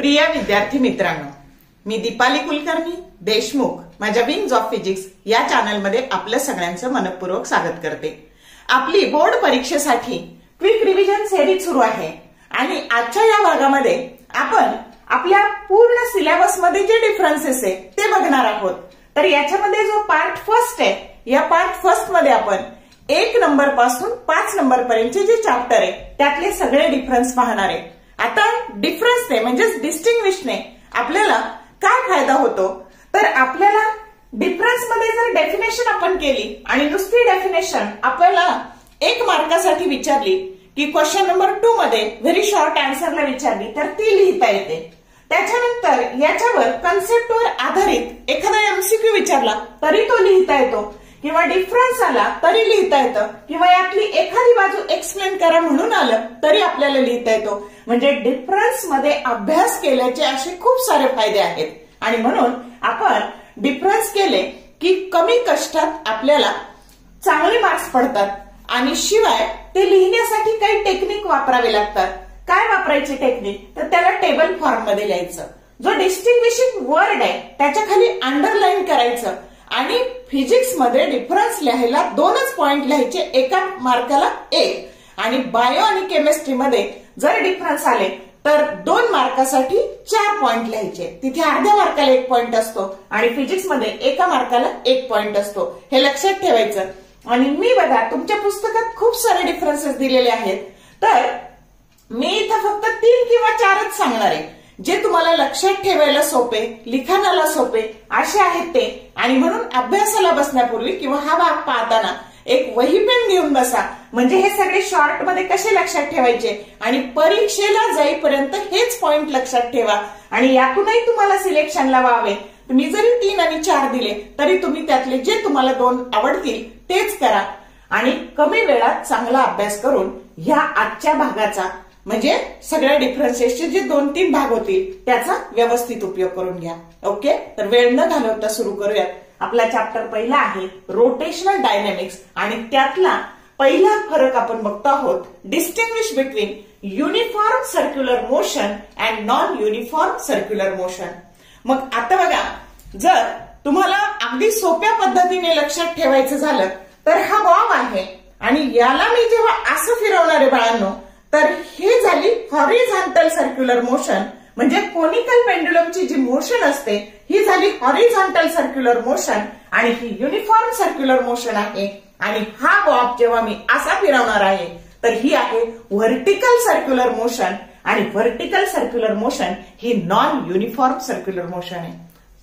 प्रिय विद्यार्थी मित्रांनो, मी दीपाली कुलकर्णी देशमुख माझ्या विंग्स ऑफ फिजिक्स या चॅनलमध्ये आपल्या सगळ्यांचं मनपूर्वक स्वागत करते। आपली बोर्ड परीक्षेसाठी क्विक रिव्हिजन सिरीज सुरू आहे आणि आजच्या या भागामध्ये आपण आपल्या पूर्ण सिलेबस मध्ये जे डिफरन्सेस आहे ते बघणार आहोत। तर याच्यामध्ये जो पार्ट फर्स्ट आहे, या पार्ट फर्स्ट मध्ये आपण 1 नंबर पासून 5 नंबर पर्यंतचे जे चॅप्टर आहे त्यातले सगळे डिफरन्स पाहणार आहे। आता डिफरन्सने म्हणजे डिस्टिंग्विशने आपल्याला काय फायदा होतो, तर आपल्याला डिफरन्स मध्ये जर डेफिनेशन आपण केली आणि नुसती डेफिनेशन आपल्याला 1 मार्कासाठी विचारली की क्वेश्चन नंबर 2 मध्ये व्हेरी शॉर्ट आन्सरला विचारली तर ती लिहिता येते। त्याच्यानंतर याच्यावर कन्सेप्टवर आधारित एखादा एमसीक्यू विचारला तरी तो लिहिता येतो, किंवा डिफरन्स आला तरी लिहिता येतं, किंवा यातली एखादी बाजू एक्सप्लेन करा म्हणून आलं तरी आपल्याला लिहिता येतो। म्हणजे डिफरन्स मध्ये अभ्यास केल्याचे असे खूप सारे फायदे आहेत आणि म्हणून आपण डिफरन्स केले की कमी कष्टात आपल्याला चांगले मार्क्स पडतात आणि शिवाय ते लिहिण्यासाठी काही टेक्निक वापरावे लागतात। काय वापरायची टेक्निक, तर त्याला टेबल फॉर्म मध्ये लिहायचं। जो डिस्टिंग्विशिंग वर्ड आहे त्याच्या खाली अंडरलाईन करायचं आणि फिजिक्स मध्ये डिफरन्स लिहायला 2च पॉइंट लिहायचे, एका मार्काला 1। आणि बायो आणि केमिस्ट्री मध्ये जर डिफरन्स आले तर 2 मार्कासाठी 4 पॉइंट लिहायचे, तिथे अर्ध्या मार्काला 1 पॉइंट असतो आणि फिजिक्स मध्ये एका मार्काला 1 पॉइंट असतो। हे लक्षात ठेवायचं। आणि मी बघा तुमच्या पुस्तकात खूप सारे डिफरन्सेस दिलेले आहेत, तर मी इथं फक्त 3 किंवा 4च सांगणार आहे जे तुम्हाला लक्षात ठेवायला सोपे, लिखाणाला सोपे असे आहेत ते। आणि म्हणून अभ्यासाला बसण्यापूर्वी किंवा हा भाग पाहताना एक वही पेन घेऊन बसा, म्हणजे हे सगळे शॉर्ट मध्ये कसे लक्षात ठेवायचे आणि परीक्षेला जाईपर्यंत हेच पॉइंट लक्षात ठेवा। आणि यातूनही तुम्हाला सिलेक्शनला व्हावे, मी जरी 3 आणि 4 दिले तरी तुम्ही त्यातले जे तुम्हाला 2 आवडतील तेच करा आणि कमी वेळात चांगला अभ्यास करून ह्या आजच्या भागाचा म्हणजे सगळ्या डिफरन्सेसचे जे 2-3 भाग होतील त्याचा व्यवस्थित उपयोग करून घ्या। ओके, तर वेळ न घालवता सुरू करूयात। आपला चॅप्टर पहिला आहे रोटेशनल डायनॅमिक्स आणि त्यातला पहिला फरक आपण बघतो आहोत, distinguish between uniform circular motion and non uniform circular motion. मग आता बघा, जर तुम्हाला अगदी सोप्या पद्धतीने लक्षात ठेवायचं झालं तर हा बॉब आहे आणि याला मी जेव्हा असं फिरवणार आहे बाळांनो, तर ही झाली हॉरिझॉन्टल सर्क्युलर मोशन, म्हणजे कोनिकल पेंड्युलमची जी मोशन असते ही झाली हॉरिझॉन्टल सर्क्युलर मोशन आणि ही युनिफॉर्म सर्क्युलर मोशन आहे। आणि हा बॉब जेव्हा मी असा फिरवणार आहे तर ही आहे व्हर्टिकल सर्क्युलर मोशन आणि व्हर्टिकल सर्क्युलर मोशन ही नॉन युनिफॉर्म सर्क्युलर मोशन आहे।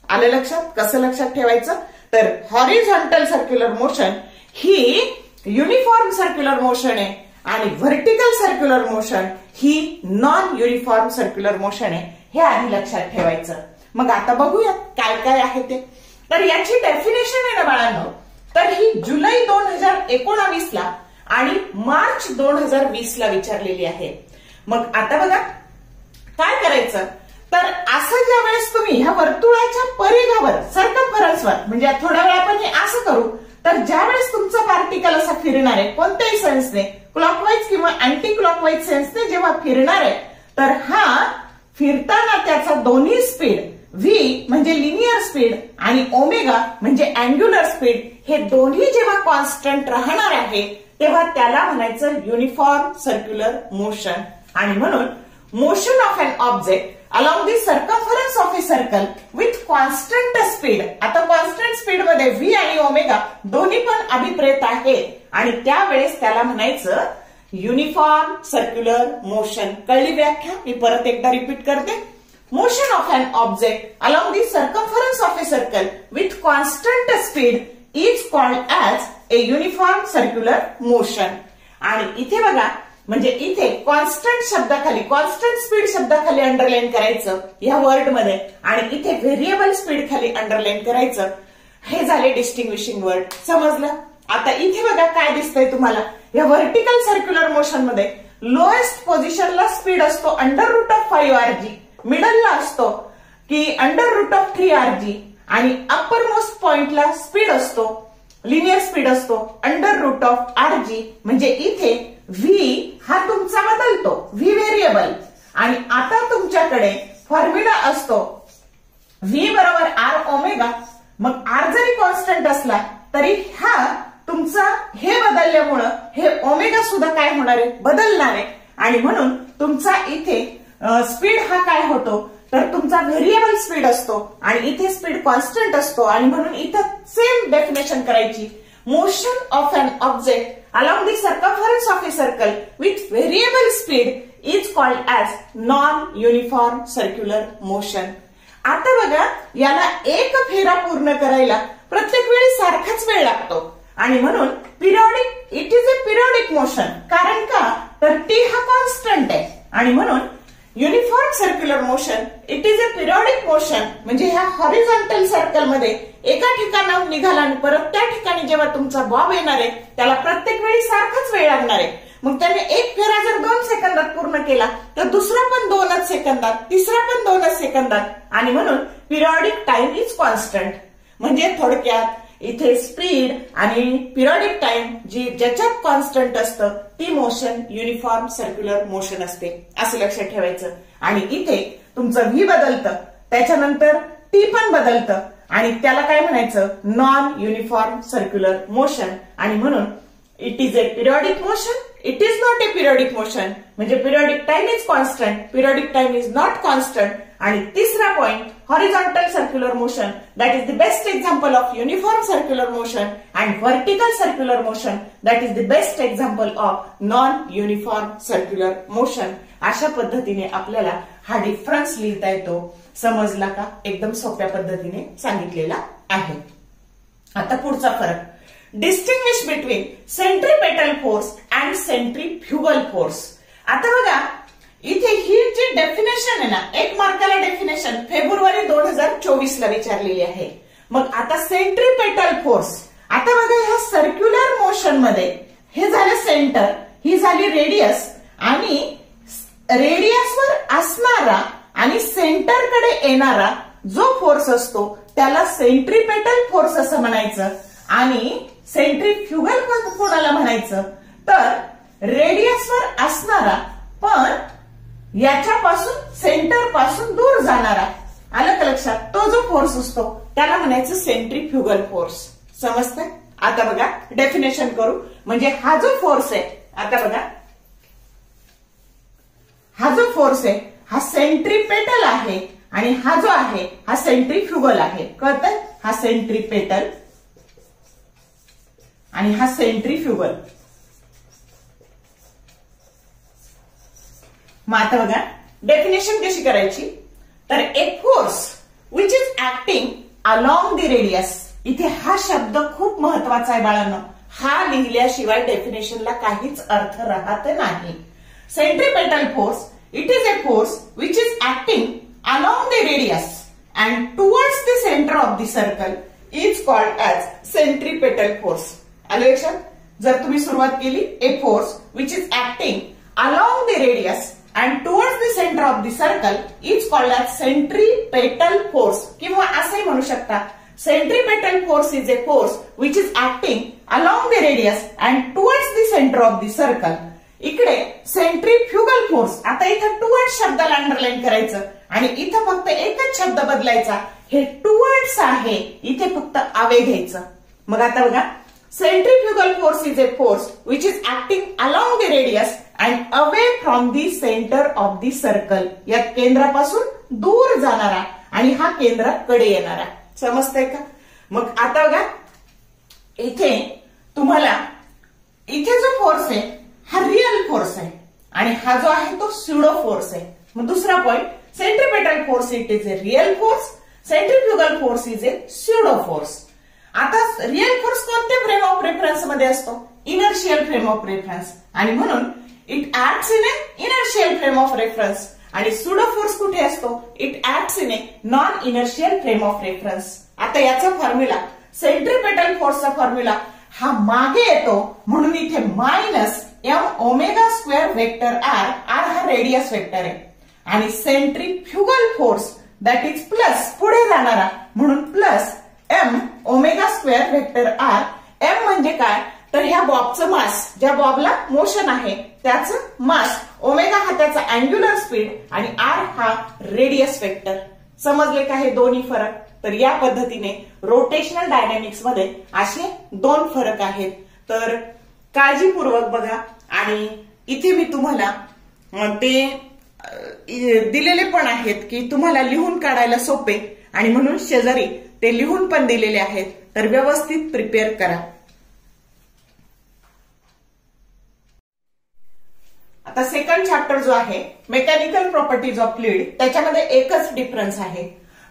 आलं लक्षात? कसं लक्षात ठेवायचं, तर हॉरिझॉन्टल सर्क्युलर मोशन ही युनिफॉर्म सर्क्युलर मोशन आहे आणि व्हर्टिकल सर्क्युलर मोशन ही नॉन युनिफॉर्म सर्क्युलर मोशन आहे, हे आधी लक्षात ठेवायचं। मग आता बघूयात काय काय आहे ते। तर याची डेफिनेशन आहे ना बाळांनो, तर ही जुलै 2019 ला आणि मार्च 2020 ला विचारलेली आहे। मग आता बघा काय करायचं, तर असं ज्या वेळेस तुम्ही ह्या वर्तुळाच्या परिघावर सर्कम्फरन्सवर, म्हणजे थोड्या वेळ आपण हे असं करू, तर ज्या वेळेस तुमचा पार्टिकल असा फिरणार आहे कोणत्याही सेन्सने, क्लॉकवाईज किंवा अँटी क्लॉकवाईज सेन्सने जेव्हा फिरणार आहे, तर हा फिरताना त्याचा दोन्ही स्पीड व्ही म्हणजे लिनियर स्पीड आणि ओमेगा म्हणजे अँग्युलर स्पीड हे दोन्ही जेव्हा कॉन्स्टंट राहणार आहे तेव्हा त्याला म्हणायचं युनिफॉर्म सर्क्युलर मोशन। आणि म्हणून motion of an object along the circumference of a circle with constant speed, आता कॉन्स्टंट स्पीड मध्ये व्ही आणि ओमेगा दोन्ही पण अभिप्रेत आहे आणि त्यावेळेस त्याला म्हणायचं युनिफॉर्म सर्क्युलर मोशन। कळली व्याख्या? मी परत एकदा रिपीट करते। Motion of an object along the circumference of a circle with constant speed is called as a uniform circular motion। आणि इथे बघा, म्हणजे इथे कॉन्स्टंट शब्दाखाली, कॉन्स्टंट स्पीड शब्दाखाली अंडरलाईन करायचं या वर्ड मध्ये आणि इथे व्हेरिएबल स्पीड खाली अंडरलाईन करायचं। हे झाले डिस्टिंग्विशिंग वर्ड, समजलं? आता इथे बघा काय दिसतंय तुम्हाला, या व्हर्टिकल सर्क्युलर मोशन मध्ये लोएस्ट पोझिशनला स्पीड असतो √5 rg, मिडलला असतो की √3 rg आणि अप्पर मोस्ट पॉइंटला स्पीड असतो, लिनियर स्पीड असतो √rg। म्हणजे इथे व्ही हा तुमचा बदलतो, व्ही व्हेरिएबल, आणि आता तुमच्याकडे फॉर्म्युला असतो व्ही बरोबर आर ओमेगा. मग आर जरी कॉन्स्टंट असला तरी हा तुमचा हे बदलल्यामुळं हे ओमेगा सुद्धा काय होणार आहे, बदलणार आहे. आणि म्हणून तुमचा इथे स्पीड हा काय होतो तर तुमचा व्हेरिएबल स्पीड असतो आणि इथे स्पीड कॉन्स्टंट असतो. आणि म्हणून इथं सेम डेफिनेशन करायची. Motion of an object along the circumference of a circle with variable speed is called as non uniform circular motion. आता बघा, याला एक फेरा पूर्ण करायला प्रत्येक वेळी सारखाच वेळ लागतो आणि म्हणून periodic, it is a periodic motion. कारण का तर टी हा कॉन्स्टंट आहे आणि म्हणून uniform circular motion it is a periodic motion. म्हणजे ह्या हॉरिझॉन्टल सर्कल मध्ये एका ठिकाणाहून निघाला आणि परत त्या ठिकाणी जेव्हा तुमचा बॉब येणार आहे त्याला प्रत्येक वेळी सारखाच वेळ लागणार आहे. मग त्याने एक फेरा जर 2 सेकंदात पूर्ण केला तर दुसरा पण 2च सेकंदात, तिसरा पण 2च सेकंदात. आणि म्हणून पिरियडिक टाइम इज कॉन्स्टंट. म्हणजे थोडक्यात इथे स्पीड आणि पिरियडिक टाइम जी ज्याच्यात कॉन्स्टंट असतं ती मोशन युनिफॉर्म सर्क्युलर मोशन असते, असं लक्षात ठेवायचं. आणि इथे तुमचं व्ही बदलतं, त्याच्यानंतर टी पण बदलतं आणि त्याला काय म्हणायचं, नॉन युनिफॉर्म सर्क्युलर मोशन. आणि म्हणून it is a periodic motion, it is not a periodic motion. म्हणजे periodic time is constant, periodic time is not constant. आणि तिसरा point, horizontal circular motion that is the best example of uniform circular motion and vertical circular motion that is the best example of non uniform circular motion. अशा पद्धतीने आपल्याला हा difference लिहिता येतो. समजला का? एकदम सोप्या पद्धतीने सांगितलेला आहे. आता पुढचा फरक, distinguish between centripetal force and centrifugal force. आता बघा, इथे ही जी डेफिनेशन आहे ना, 1 मार्काला डेफिनेशन फेब्रुवारी 2024 ला विचारलेली आहे. मग आता सेंट्रीपेटल फोर्स, आता बघा ह्या सर्क्युलर मोशन मध्ये हे झालं सेंटर, ही झाली रेडियस आणि रेडियसवर असणारा आणि सेंटरकडे येणारा जो फोर्स असतो त्याला सेंट्रीपेटल फोर्स असं म्हणायचं. आणि सेंट्रीफ्युगल कोणाला म्हणायचं तर रेडियसवर असणारा पण याच्यापासून सेंटर पासून दूर जाणारा, आलं का लक्षात, तो जो फोर्स असतो त्याला म्हणायचं सेंट्रीफ्युगल फोर्स. समजतंय? आता बघा डेफिनेशन करू. म्हणजे हा जो फोर्स आहे, आता बघा हा जो फोर्स आहे हा सेंट्रीपेटल आहे आणि हा जो आहे हा सेंट्रीफ्युगल आहे. कळतंय? हा सेंट्रीपेटल आणि हा सेंट्रीफ्युगल. मग आता बघा डेफिनेशन कशी करायची तर a force which is acting along the radius. इथे हा शब्द खूप महत्वाचा आहे बाळांनो. हा लिहिल्याशिवाय डेफिनेशनला काहीच अर्थ राहत नाही. Centripetal force it is a force which is acting along the radius and towards the centre of the circle is called as centripetal force. आलं लक्षात? जर तुम्ही सुरुवात केली, a force which is acting along the radius and towards the center of the circle is called as centripetal force. किंवा असंही म्हणू शकता, centripetal force is a force which is acting along the radius and towards the center of the circle. इकडे centrifugal force, आता इथं towards शब्दाला underline करायचं आणि इथं फक्त एकच शब्द बदलायचा. हे towards आहे, इथे फक्त अवे घ्यायचं. मग आता बघा, centrifugal force is a force which is acting along the radius and away from the center of the circle. या केंद्रापासून दूर जाणारा आणि हा केंद्राकडे येणारा. समजतंय का? मग आता बघा इथे तुम्हाला इथे जो फोर्स आहे हा रियल फोर्स आहे आणि हा जो आहे तो स्यूडो फोर्स आहे. मग दुसरा point, centripetal force it is a real force, centrifugal force is a pseudo force. आता रियल फोर्स कोणत्या फ्रेम ऑफ रेफरन्स मध्ये असतो? Inertial frame of reference. आणि म्हणून it acts in A inertial frame of reference. आणि pseudo force कुठे असतो? It acts in a non inertial frame of reference. आता याचा फॉर्म्युला, सेंट्रीपेटल फोर्सचा फॉर्म्युला हा मागे येतो म्हणून इथे minus M omega square vector R, R हा रेडियस वेक्टर आहे आणि centrifugal force that is plus पुढे जाणारा म्हणून plus M omega square vector R. M म्हणजे काय तर ह्या बॉबचं मास, ज्या बॉबला मोशन आहे त्याचं मास, ओमेगा हा त्याचा अँग्युलर स्पीड आणि आर हा रेडियस वेक्टर. समजले का हे दोन्ही फरक? तर या पद्धतीने रोटेशनल डायनॅमिक्स मध्ये असे दोन फरक आहेत. तर काळजीपूर्वक बघा. आणि इथे मी तुम्हाला ते दिलेले पण आहेत की तुम्हाला लिहून काढायला सोपे, आणि म्हणून शेजारी ते लिहून पण दिलेले आहेत. तर व्यवस्थित प्रिपेअर करा. आता सेकंड चॅप्टर जो आहे मेकॅनिकल प्रॉपर्टीज ऑफ फ्लुइड, त्याच्यामध्ये एकच डिफरन्स आहे.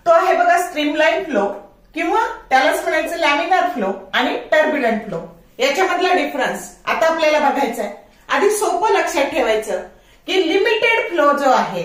तो आहे बघा स्ट्रीमलाईन फ्लो, किंवा त्यालाच म्हणायचं लॅमिनार फ्लो आणि टर्ब्युलंट फ्लो. याच्यामधला डिफरन्स आता आपल्याला बघायचा आहे. आधी सोपं लक्षात ठेवायचं की लिमिटेड फ्लो जो आहे,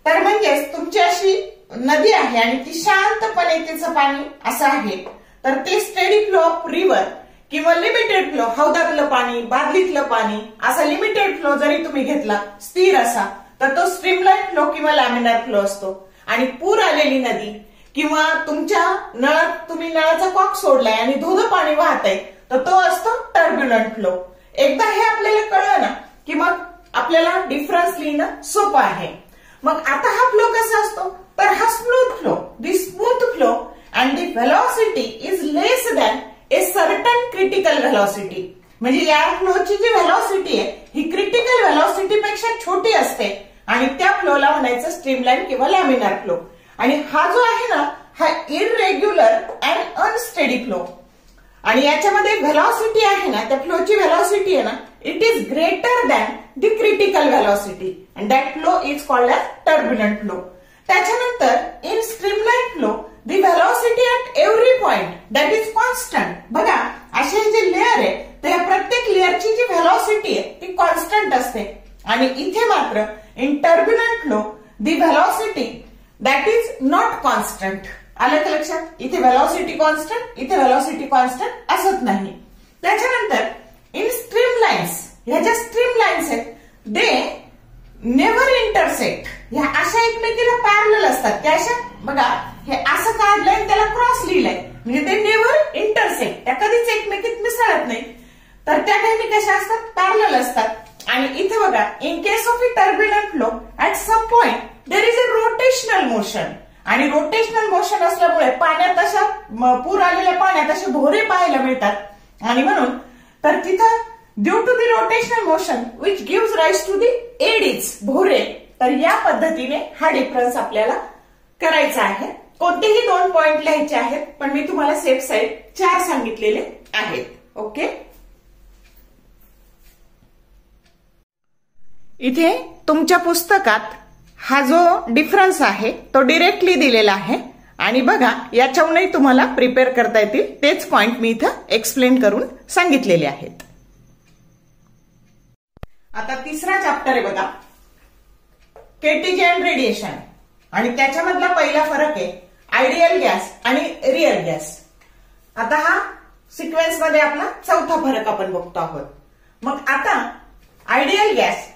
तर म्हणजेच तुमची अशी नदी आहे आणि ती शांतपणे तिचं पाणी असं आहे, तर ते स्टेडी फ्लो ऑफ रिव्हर किंवा लिमिटेड फ्लो, हौदातलं पाणी, बादलीतलं पाणी, असा लिमिटेड फ्लो जरी तुम्ही घेतला स्थिर असा, तर तो स्ट्रीमलाईन फ्लो किंवा लॅमिनार फ्लो असतो. आणि पूर आलेली नदी किंवा तुमच्या नळात तुम्ही नळाचा कॉक सोडलाय आणि धोधं पाणी वाहतंय, तर तो असतो टर्ब्युलंट फ्लो. एकदा हे आपल्याला कळलं ना की मग आपल्याला डिफरन्स लिहिणं सोपं आहे. मग आता हा फ्लो कसा असतो? तर हा smooth flow, the smooth flow and the velocity is less than a certain critical velocity. म्हणजे या फ्लोची जी व्हेलॉसिटी आहे ही क्रिटिकल व्हेलॉसिटी पेक्षा छोटी असते, आणि त्या फ्लोला म्हणायचं स्ट्रीमलाईन किंवा लॅमिनार फ्लो. आणि हा जो आहे ना हा इररेग्युलर अँड अनस्टेडी फ्लो. आणि याच्यामध्ये व्हेलॉसिटी आहे ना, त्या फ्लोची व्हेलॉसिटी आहे ना, it is greater than the critical velocity, and that flow is called as turbulent flow. त्याच्यानंतर in streamline flow the velocity at every point that is constant. बघा असे जे लेअर आहे त्या प्रत्येक लेअरची जी व्हेलॉसिटी आहे ती कॉन्स्टंट असते. आणि इथे मात्र in turbulent flow the velocity that is not constant. आलं का लक्षात? इथे व्हेलॉसिटी कॉन्स्टंट, इथे व्हेलॉसिटी कॉन्स्टंट असत नाही. त्याच्यानंतर इन स्ट्रीमलाइन्स, ह्या ज्या स्ट्रीमलाइन्स आहेत दे नेव्हर इंटरसेक्ट. ह्या अशा एकमेकीला पॅरलल असतात. त्या अशा बघा हे असं काढलंय त्याला क्रॉस लिहिलंय, म्हणजे ते नेव्हर इंटरसेक्ट, त्या कधीच एकमेकीत मिसळत नाही. तर त्या नेहमी कशा असतात? पॅरलल असतात. आणि इथे बघा in case of a turbulent flow at some point there is a rotational motion. आणि रोटेशनल मोशन असल्यामुळे पाण्यात अशा पूर आलेल्या पाण्यात असे भोरे पाहायला मिळतात. आणि म्हणून तर तिथं due to the rotational motion which gives rise to the eddies, भोरे. तर या पद्धतीने हा डिफरन्स आपल्याला करायचा आहे. कोणतेही दोन पॉइंट लिहायचे आहेत, पण मी तुम्हाला सेफ साईड 4 सांगितलेले आहेत. ओके. इथे तुमच्या पुस्तकात हा जो डिफरन्स आहे तो डिरेक्टली दिलेला आहे. आणि बघा याच्याहूनही तुम्हाला प्रिपेअर करता येतील तेच पॉइंट मी इथं एक्सप्लेन करून सांगितलेले आहेत. आता तिसरा चॅप्टर आहे बघा केटीजी अँड रेडिएशन. आणि त्याच्यामधला पहिला फरक आहे आयडियल गॅस आणि रिअल गॅस. आता हा सिक्वेन्स मध्ये आपला चौथा फरक आपण बघतो आहोत. मग आता ideal gas,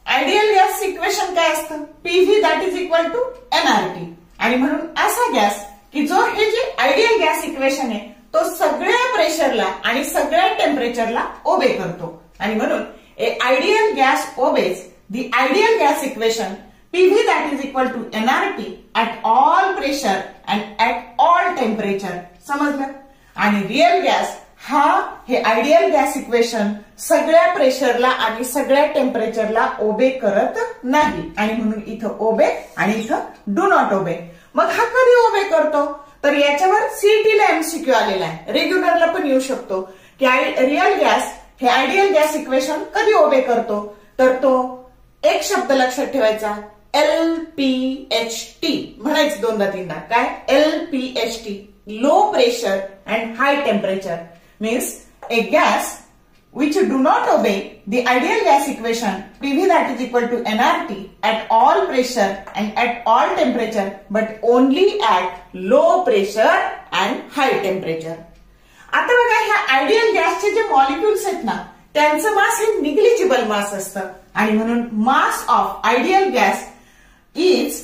ideal gas equation काय असतं? PV that is equal to NRT. आणि म्हणून असा गॅस की जो हे जे आयडियल गॅस इक्वेशन आहे तो सगळ्या प्रेशरला आणि सगळ्या टेम्परेचरला ओबे करतो. आणि म्हणून a ideal gas obeys the ideal gas equation PV that is equal to nRT at all pressure and at all temperature. समजलं? आणि रिअल गॅस हा हे आयडियल गॅस इक्वेशन सगळ्या प्रेशरला आणि सगळ्या टेम्परेचरला ओबे करत नाही. आणि म्हणून इथं ओबे आणि इथं डू नॉट ओबे. मग हा कधी ओबे करतो? तर याच्यावर सीईटीला एमसीक्यू आलेला आहे, रेग्युलरला पण येऊ शकतो की रिअल गॅस हे आयडियल गॅस इक्वेशन कधी ओबे करतो? तर तो एक शब्द लक्षात ठेवायचा, LPHT म्हणायचं दोनदा तीनदा. काय? LPHT, low pressure and high temperature. means a gas which do not obey the ideal gas equation PV that is equal to nRT at all pressure and at all temperature but only at low pressure and high temperature. आता बघा ह्या ideal गॅसचे जे molecules आहेत ना त्यांचं मास हे negligible मास असतं. आणि म्हणून mass of ideal gas is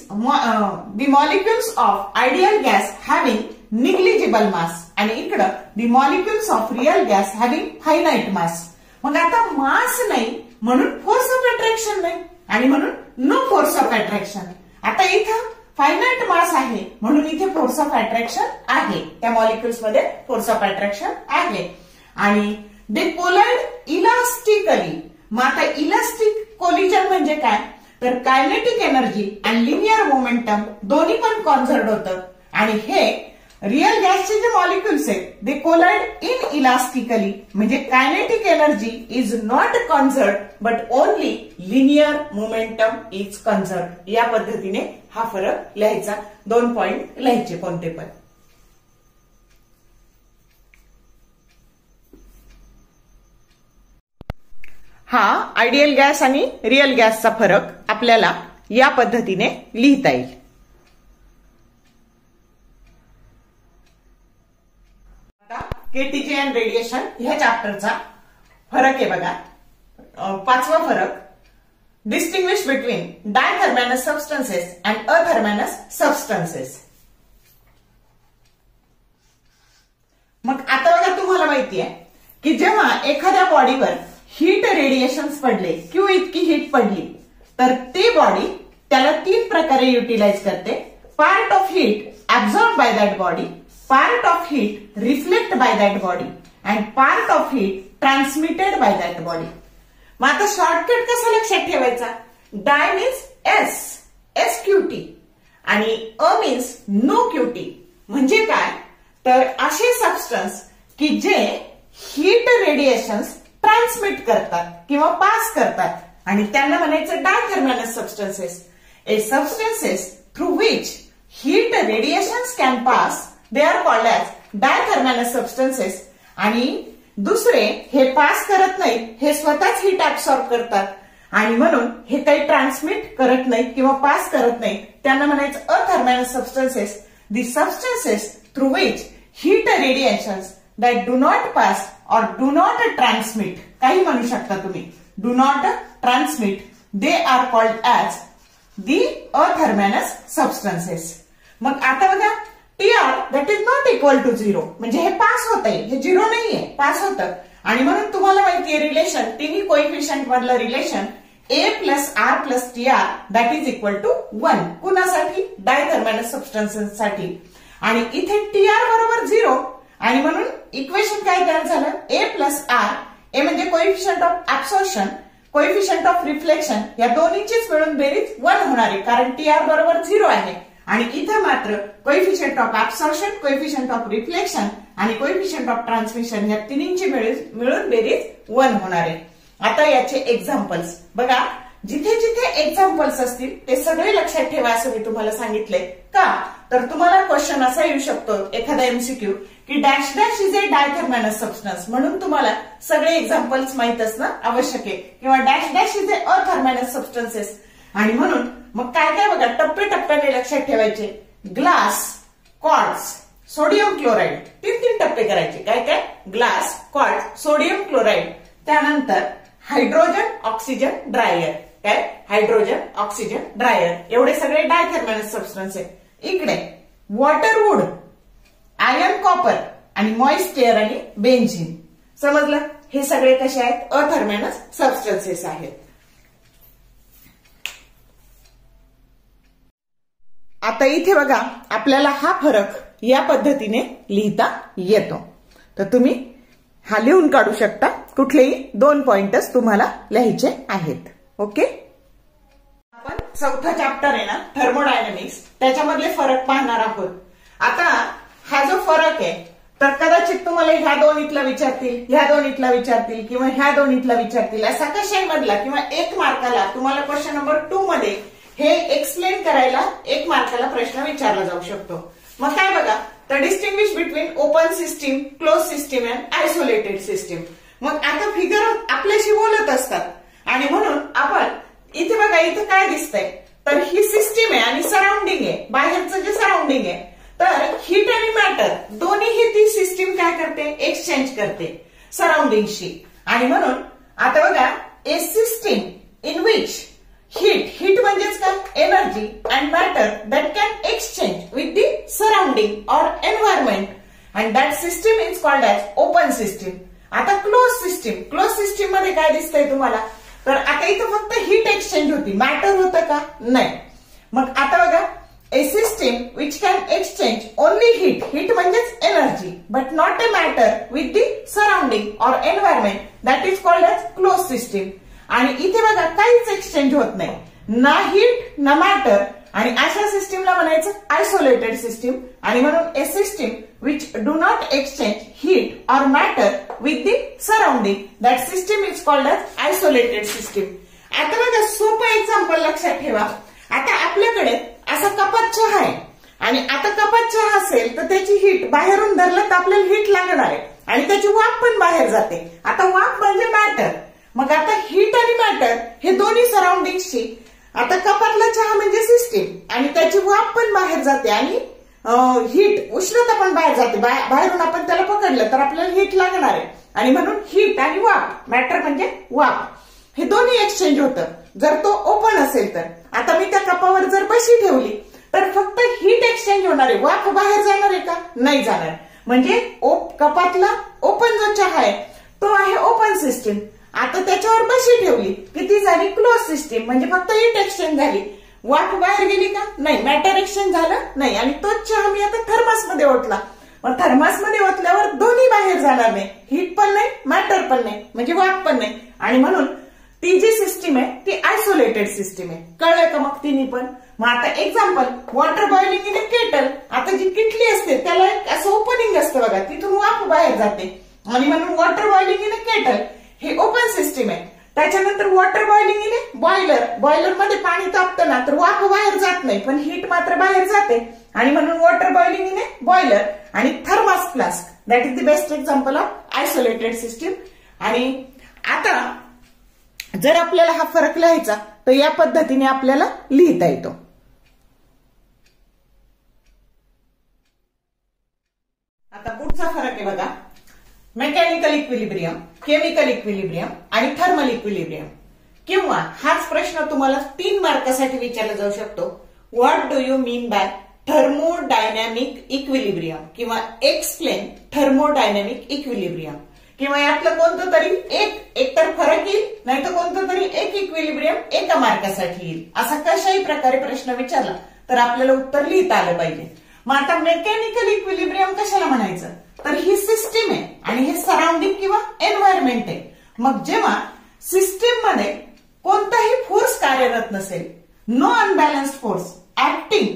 the molecules of ideal gas having negligible mass आणि इकडं the molecules of real gas having finite mass. मग आता मास नाही म्हणून फोर्स ऑफ अट्रॅक्शन नाही आणि म्हणून नो फोर्स ऑफ अट्रॅक्शन. आता इथं फायनाईट मास आहे म्हणून इथे फोर्स ऑफ अट्रॅक्शन आहे, त्या मॉलिक्युल्स मध्ये फोर्स ऑफ अट्रॅक्शन आहे. आणि दे कोलाइड इलास्टिकली. मग आता इलास्टिक कोलिजन म्हणजे काय, तर कायनेटिक एनर्जी आणि लिनियर मोमेंटम दोन्ही पण कॉन्झर्व्ड होतं. आणि हे रिअल गॅसचे जे मॉलिक्युल्स आहेत दे कोलाइड इन इलास्टिकली, म्हणजे kinetic energy is not conserved but only linear momentum is conserved. या पद्धतीने हा फरक लिहायचा. 2 पॉइंट लिहायचे कोणते पण. हा आयडियल गॅस आणि रिअल गॅसचा फरक आपल्याला या पद्धतीने लिहिता येईल. आता केटीजे अँड रेडिएशन ह्या चॅप्टरचा फरक आहे बघा. 5वा फरक, distinguish between diathermanous substances and athermanous substances. मग आता बघा तुम्हाला माहिती आहे की जेव्हा एखाद्या बॉडीवर हीट रेडिएशन्स पडले, क्यू इतकी हीट पडली, तर ती बॉडी त्याला 3 प्रकारे युटिलाइज करते. Part of heat absorb by that body, part of heat reflect by that body and part of heat transmitted by that body. मग आता शॉर्टकट कसा लक्षात ठेवायचा, dia means S, S QT आणि अ मीन्स नो क्यूटी. म्हणजे काय, तर असे सबस्टन्स की जे हीट रेडिएशन्स ट्रान्समिट करतात किंवा पास करतात आणि त्यांना म्हणायचं diathermanous substances. A substances through which heat radiations can pass they are called as diathermanous substances. आणि दुसरे हे पास करत नाहीत, हे स्वतःच हीट ऍब्सॉर्ब करतात आणि म्हणून हे काही ट्रान्समिट करत नाहीत किंवा पास करत नाहीत, त्यांना म्हणायचं athermanous substances. The substances through which heat radiations that do not pass or do not transmit, काही म्हणू शकता तुम्ही, do not transmit, they are called as the athermanous substances. मग आता बघा TR that is not equal to 0, म्हणजे हे pass होत आहे, हे 0 नाहीये, पास होतं. आणि म्हणून तुम्हाला माहितीये रिलेशन, तिन्ही कोएफिशियंट मधलं relation A plus R plus TR that is equal to 1. कुणासाठी, डायथर्मॅनस सबस्टन्सेससाठी. आणि इथे TR बरोबर 0 आणि म्हणून इक्वेशन काय तयार झालं, ए प्लस आर. ए म्हणजे coefficient of absorption, coefficient of reflection, या दोन्हीचीच मिळून बेरीज 1 होणार आहे कारण TR बरोबर 0 आहे. आणि इथं मात्र coefficient of absorption, coefficient of reflection आणि कोएफिशियंट ऑफ ट्रान्समिशन या तिन्हींची मिळून बेरीज 1 होणार आहे. आता याचे एक्झाम्पल्स बघा. जिथे जिथे एक्झाम्पल्स असतील ते सगळे लक्षात ठेवा असं मी तुम्हाला सांगितलंय. का, तर तुम्हाला क्वेश्चन असा येऊ शकतो एखादा एमसीक्यू की dash dash is a diathermanous substance, म्हणून तुम्हाला सगळे एक्झाम्पल्स माहित असणं आवश्यक आहे. किंवा dash dash is a athermanous substances. आणि म्हणून मग काय काय बघा, टप्प्याने लक्षात ठेवायचे. ग्लास, क्वार्ट्ज, सोडियम क्लोराईड, 3 टप्पे करायचे. काय काय, ग्लास, क्वार्ट्ज, सोडियम क्लोराईड. त्यानंतर हायड्रोजन ऑक्सिजन ड्रायर, काय हायड्रोजन ऑक्सिजन ड्रायर, एवढे सगळे डायथर्मॅनस सबस्टन्स आहे. इकडे वॉटरवूड, आयर्न कॉपर आणि मॉइस्ट एअर आणि बेन्झीन. समजलं, हे सगळे कसे आहेत, अथर्मॅनस सबस्टन्सेस आहेत. आता इथे बघा आपल्याला हा फरक या पद्धतीने लिहिता येतो. तर तुम्ही हा लिहून काढू शकता. कुठलेही 2 पॉइंटच तुम्हाला लिहायचे आहेत. ओके, आपण 4था चॅप्टर आहे ना थर्मोडायनामिक्स, त्याच्यामधले फरक पाहणार आहोत. आता हा जो फरक आहे तर कदाचित तुम्हाला ह्या 2 इथला विचारतील, ह्या 2 इथला विचारतील किंवा ह्या 2 इथला विचारतील. असा कशाही मधला किंवा 1 मार्काला तुम्हाला क्वेश्चन नंबर 2 मध्ये हे एक्सप्लेन करायला 1 मार्काला प्रश्न विचारला जाऊ शकतो. मग काय बघा, तर distinguish between open system, close system and isolated system. मग आता फिगर आपल्याशी बोलत असतात आणि म्हणून आपण इथे बघा, इथे काय दिसतंय, तर ही सिस्टीम आहे आणि सराउंडिंग आहे, बाहेरचं जे सराउंडिंग आहे. तर हीट आणि मॅटर दोन्हीही ती सिस्टीम काय करते, एक्सचेंज करते सराउंडिंगशी. आणि म्हणून आता बघा, a system in which heat म्हणजेच काय, energy and matter that can exchange with the surrounding or environment and that system is called as open system. आता क्लोज सिस्टीम मध्ये काय दिसतंय तुम्हाला, तर आता इथं फक्त हीट एक्सचेंज होती, मॅटर होतं का, नाही. मग आता बघा, a system which can exchange only heat म्हणजेच energy but not a matter with the surrounding or environment, that is called as close system. आणि इथे बघा काहीच एक्सचेंज होत नाही, ना हीट ना मॅटर, आणि अशा सिस्टीमला म्हणायचं आयसोलेटेड सिस्टीम. आणि म्हणून a system which do not exchange heat or matter with the surrounding, that system is called as isolated system. आता बघा सोपं एक्झाम्पल लक्षात ठेवा. आता आपल्याकडे असा कपात चहा आहे आणि आता कपात चहा असेल तर त्याची हीट बाहेरून धरलं तर आपल्याला हीट लागणार आहे आणि त्याची वाफ पण बाहेर जाते. आता वाफ म्हणजे मॅटर. मग आता हीट आणि मॅटर हे दोन्ही सराउंडिंगशी, आता कपातला चहा म्हणजे सिस्टीम आणि त्याची वाफ पण बाहेर जाते आणि हीट उष्णता पण बाहेर जाते. बाहेरून आपण त्याला पकडलं तर आपल्याला हीट लागणार आहे आणि म्हणून हीट आणि वाफ, मॅटर म्हणजे वाफ, हे दोन्ही एक्सचेंज होतं जर तो ओपन असेल तर. आता मी त्या कपावर जर बशी ठेवली तर फक्त हीट एक्सचेंज होणार आहे, वाफ बाहेर जाणार आहे का, नाही जाणार. म्हणजे कपातला ओपन जो चहा आहे तो आहे ओपन सिस्टीम. आता त्याच्यावर बशी ठेवली की ती झाली क्लोज सिस्टीम, म्हणजे फक्त हीट एक्सचेंज झाली, वाफ बाहेर गेली का, नाही. मॅटर एक्सचेंज झालं नाही. आणि तोच चहा मी आता थर्मासमध्ये ओतला, मग थर्मासमध्ये ओतल्यावर दोन्ही बाहेर जाणार नाही, हीट पण नाही मॅटर पण नाही, म्हणजे वाफ पण नाही. आणि म्हणून ती जी सिस्टीम आहे ती आयसोलेटेड सिस्टीम आहे. कळलं का मग तिन्ही पण. मग आता example, water boiling in a kettle. आता जी किटली असते त्याला एक असं ओपनिंग असतं बघा, तिथून वाफ बाहेर जाते आणि म्हणून water boiling in a kettle हे ओपन सिस्टीम आहे. त्याच्यानंतर water boiling in a boiler. Boiler मध्ये पाणी तापतं ना तर वाफ बाहेर जात नाही पण हीट मात्र बाहेर जाते आणि म्हणून water boiling in a boiler. आणि thermos flask, that is the best example of isolated system. आणि आता जर आपल्याला हा फरक लिहायचा तर या पद्धतीने आपल्याला लिहिता येतो. आता पुढचा फरक आहे बघा, मेकॅनिकल इक्विलिब्रियम, केमिकल इक्विलिब्रियम आणि थर्मल इक्विलिब्रियम. किंवा हाच प्रश्न तुम्हाला 3 मार्कासाठी विचारला जाऊ शकतो, what do you mean by thermodynamic equilibrium, किंवा एक्सप्लेन थर्मोडायनॅमिक इक्विलिब्रियम. किंवा यातलं कोणतं तरी एक तर फरक येईल, नाही तर कोणतं तरी एक इक्विलिब्रियम एका मार्कासाठी येईल. असा कशाही प्रकारे प्रश्न विचारला तर आपल्याला उत्तर लिहिता आलं पाहिजे. मग आता मेकॅनिकल इक्विलिब्रियम कशाला म्हणायचं, तर ही सिस्टीम आहे आणि हे सराउंडिंग किंवा एन्व्हायरमेंट आहे. मग जेव्हा सिस्टीम मध्ये कोणताही फोर्स कार्यरत नसेल, no unbalanced force acting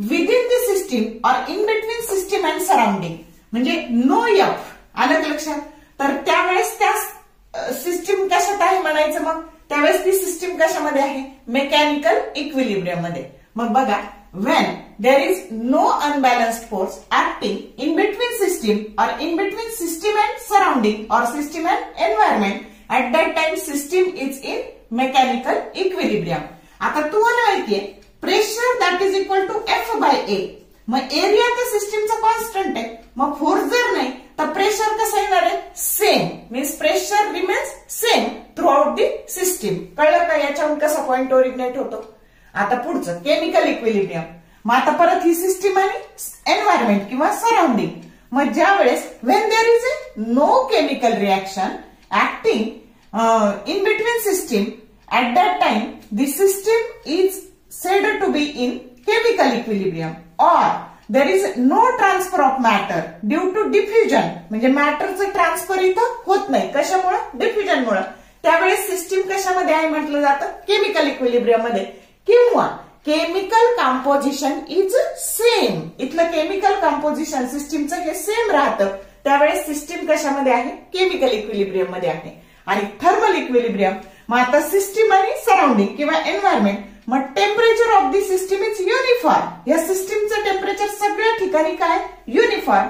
within the system or in between system and surrounding, म्हणजे नो एफ. आलं का लक्षात. तर त्यावेळेस त्या सिस्टीम कशात आहे म्हणायचं, मग त्यावेळेस ती सिस्टीम कशामध्ये आहे, मेकॅनिकल इक्विलिब्रियम मध्ये. मग बघा, when there is no unbalanced force acting in between system or in between system and surrounding or system and environment, at that time system is in mechanical equilibrium. आता तुम्हाला माहितीये pressure that is equal to F by A. मग area तर सिस्टीमचा constant आहे, मग force जर नाही तर प्रेशर कसं येणार आहे, same. Means pressure remains same through out the system. कळलं का याच्याहून कसा पॉइंट ओरिजिनेट होतो. आता पुढचं केमिकल इक्विलिब्रियम. मग आता परत ही सिस्टीम आणि एन्व्हायरमेंट किंवा सराउंडिंग. मग ज्या वेळेस when there is a no chemical reaction acting in between system, at that time the system is said to be in chemical equilibrium. Or there is no transfer of matter due to diffusion, म्हणजे मॅटरचं transfer इथं होत नाही. कशामुळे, डिफ्युजनमुळे. त्यावेळेस system कशामध्ये आहे म्हटलं जातं, केमिकल इक्विलिब्रियम मध्ये. किंवा केमिकल कंपोजिशन इज सेम. इथलं केमिकल कंपोजिशन सिस्टीमचं हे सेम राहतं, त्यावेळेस सिस्टीम कशामध्ये आहे, केमिकल इक्विलिब्रियम मध्ये आहे. आणि थर्मल इक्विलिब्रियम, मग आता सिस्टीम आणि सराउंडिंग किंवा एन्व्हायरमेंट. मग temperature of the system is uniform. या सिस्टीमचं टेम्परेचर सगळ्या ठिकाणी काय, uniform.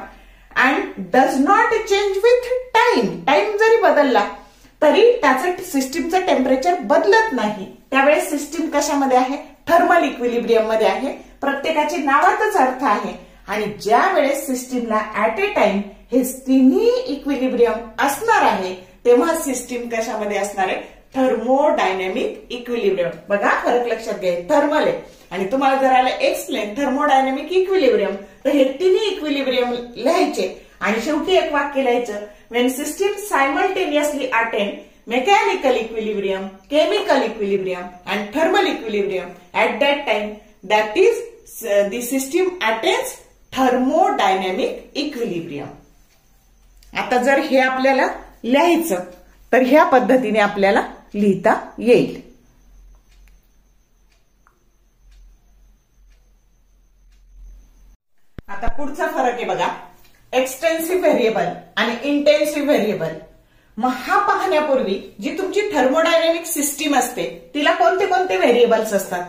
And does not change with time. Time जरी बदलला तरी त्याचं सिस्टीमचं टेम्परेचर बदलत नाही. त्यावेळेस सिस्टीम कशामध्ये आहे, थर्मल इक्विलिब्रियम मध्ये आहे. प्रत्येकाची नावातच अर्थ आहे. आणि ज्या वेळेस सिस्टीमला ऍट ए टाइम हे तिन्ही इक्विलिब्रियम असणार आहे तेव्हा सिस्टीम कशामध्ये असणार आहे, थर्मोडायनॅमिक इक्विलिब्रियम. बघा फरक लक्षात घ्या, थर्मल आहे. आणि तुम्हाला जर आलं एक्सप्लेन थर्मोडायनॅमिक इक्विलिब्रियम तर हे तिन्ही इक्विलिब्रियम लिहायचे आणि शेवटी एक वाक्य लिहायचं, when system simultaneously attain mechanical equilibrium, chemical equilibrium and thermal equilibrium at that time that is the system attains thermodynamic equilibrium. आता जर हे आपल्याला लिहायचं तर ह्या पद्धतीने आपल्याला लिहिता येईल. आता पुढचा फरक आहे बघा, एक्सटेन्सिव्ह व्हेरिएबल आणि इंटेन्सिव्ह व्हेरिएबल. मग हा पाहण्यापूर्वी जी तुमची थर्मोडायनॅमिक सिस्टीम असते तिला कोणते कोणते व्हेरिएबल्स असतात,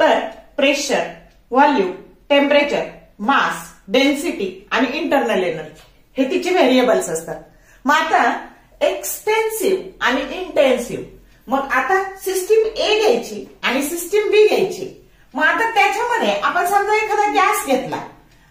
तर प्रेशर, व्हॉल्यूम, टेम्परेचर, मास, डेन्सिटी आणि इंटरनल एनर्जी हे तिचे व्हेरिएबल्स असतात. मग आता एक्सटेन्सिव्ह आणि इंटेन्सिव्ह, मग आता सिस्टीम ए घ्यायची आणि सिस्टीम बी घ्यायची. मग आता त्याच्यामध्ये आपण समजा एखादा गॅस घेतला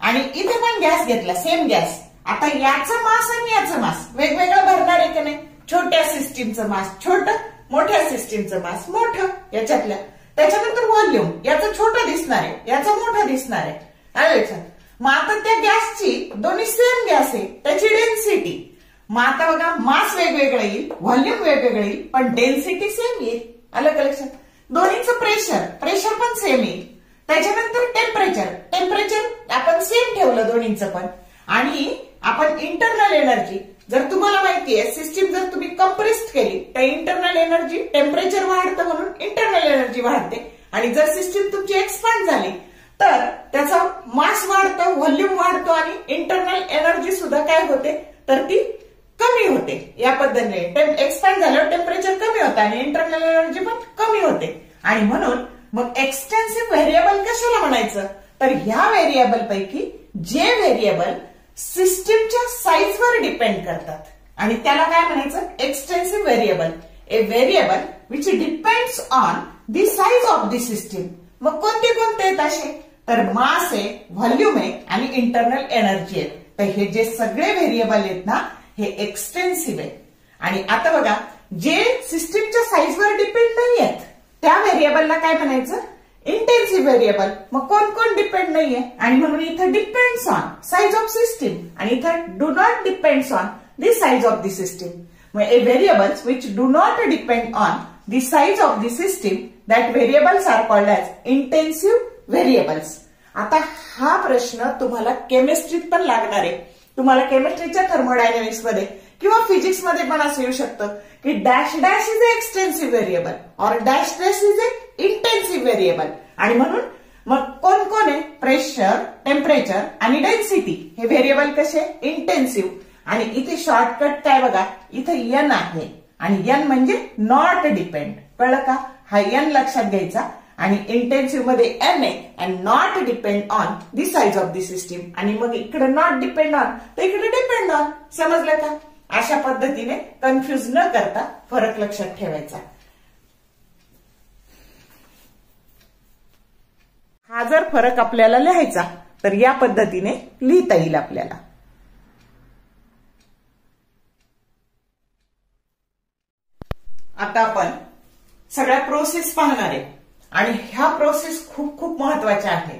आणि इथे पण गॅस घेतला, सेम गॅस. आता याचा मास आणि याचा मास वेगवेगळं भरणार आहे की नाही. छोट्या सिस्टीमचं मास छोटं, मोठ्या सिस्टीमचं मास मोठं याच्यातल्या. त्याच्यानंतर व्हॉल्यूम, याचा छोटा दिसणार आहे, याचा मोठा दिसणार आहे. मग आता त्या गॅसची, दोन्ही सेम गॅस आहे, त्याची डेन्सिटी. मग आता बघा, मास वेगवेगळं येईल, व्हॉल्यूम वेगवेगळं येईल, पण डेन्सिटी सेम येईल. आलं का लक्षात. दोन्हीचं प्रेशर पण सेम येईल. त्याच्यानंतर टेम्परेचर आपण सेम ठेवलं दोन्हीचं पण. आणि आपण इंटरनल एनर्जी, जर तुम्हाला माहितीये सिस्टीम जर तुम्ही कंप्रेस्ड केली तर इंटरनल एनर्जी, टेम्परेचर वाढतं म्हणून इंटरनल एनर्जी वाढते. आणि जर सिस्टीम तुमची एक्सपांड झाली तर त्याचा मास वाढतो, व्हॉल्यूम वाढतो आणि इंटरनल एनर्जी सुद्धा काय होते, तर ती कमी होते. या पद्धतीने एक्सपांड झाल्यावर टेम्परेचर कमी होतं आणि इंटरनल एनर्जी पण कमी होते. आणि म्हणून मग एक्सटेन्सिव्ह व्हेरिएबल कशाला म्हणायचं, तर ह्या व्हेरिएबल पैकी जे व्हेरिएबल सिस्टीमच्या साईजवर डिपेंड करतात आणि त्याला काय म्हणायचं, extensive variable. A variable which depends on the size of the system. मग कोणते कोणते आहेत असे, तर मास आहे, व्हॉल्यूम आहे आणि इंटरनल एनर्जी आहे. तर हे जे सगळे व्हेरिएबल आहेत ना हे एक्सटेन्सिव्ह आहे. आणि आता बघा, जे सिस्टीमच्या साईजवर डिपेंड नाही आहेत त्या व्हेरिएबलला काय म्हणायचं, इंटेन्सिव्ह व्हेरिएबल. मग कोण कोण डिपेंड नाहीये, आणि म्हणून इथं depends on size of system आणि इथं do not depends on the size of the system. मग a variables which do not depend on the size of the system that variables are called as intensive variables. आता हा प्रश्न तुम्हाला केमिस्ट्रीत पण लागणार आहे. तुम्हाला केमिस्ट्रीच्या थर्मोडायनॅमिक्स मध्ये किंवा फिजिक्स मध्ये पण असं येऊ शकतं की dash dash is a extensive variable और dash dash is a intensive variable. आणि म्हणून मग कोण कोण आहे, प्रेशर, टेम्परेचर आणि डेन्सिटी हे व्हेरिएबल कसे, इंटेन्सिव्ह. आणि इथे शॉर्टकट काय बघा, इथे एन आहे आणि एन म्हणजे नॉट डिपेंड. कळलं का, हा एन लक्षात घ्यायचा. आणि इंटेन्सिव्ह मध्ये एन आहे and not depend on the size of the system. आणि मग इकडे नॉट डिपेंड ऑन तर इकडे डिपेंड ऑन. समजलं का. अशा पद्धतीने कन्फ्युज न करता फरक लक्षात ठेवायचा. हा जर फरक आपल्याला लिहायचा तर या पद्धतीने लिहिता येईल आपल्याला. आता आपण सगळ्या प्रोसेस पाहणार आहे आणि ह्या प्रोसेस खूप खूप महत्वाच्या आहेत.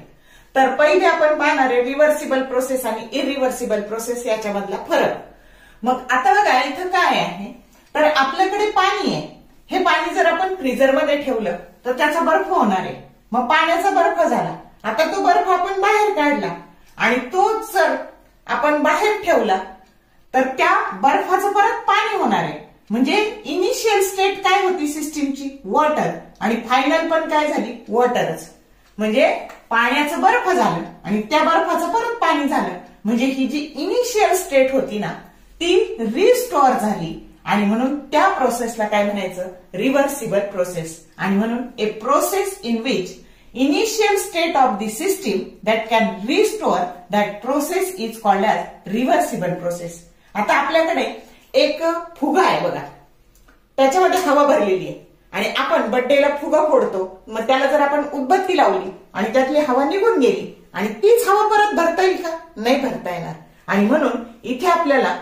तर पहिले आपण पाहणार आहे रिव्हर्सिबल प्रोसेस आणि इरिव्हर्सिबल प्रोसेस याच्यामधला फरक. मग आता बघा इथं काय आहे, तर आपल्याकडे पाणी आहे. हे पाणी जर आपण फ्रीजरमध्ये ठेवलं तर त्याचा बर्फ होणार आहे. मग पाण्याचा बर्फ झाला. आता तो बर्फ आपण बाहेर काढला आणि तो जर आपण बाहेर ठेवला तर त्या बर्फाचं परत पाणी होणार आहे. म्हणजे इनिशियल स्टेट काय होती सिस्टीमची, वॉटर, आणि फायनल पण काय झाली, वॉटरच. म्हणजे पाण्याचं बर्फ झालं आणि त्या बर्फाचं परत पाणी झालं. म्हणजे ही जी इनिशियल स्टेट होती ना ती रिस्टोअर झाली. आणि म्हणून त्या प्रोसेसला काय म्हणायचं, रिव्हर्सिबल प्रोसेस. आणि म्हणून a process in which initial state of the system that can restore that process is called as reversible process. आता आपल्याकडे एक फुगा आहे बघा, त्याच्यामध्ये हवा भरलेली आहे आणि आपण बर्थडेला फुगा फोडतो. मग त्याला जर आपण उदबत्ती लावली आणि त्यातली हवा निघून गेली आणि तीच हवा परत भरता येईल का, नाही भरता येणार. आणि म्हणून इथे आपल्याला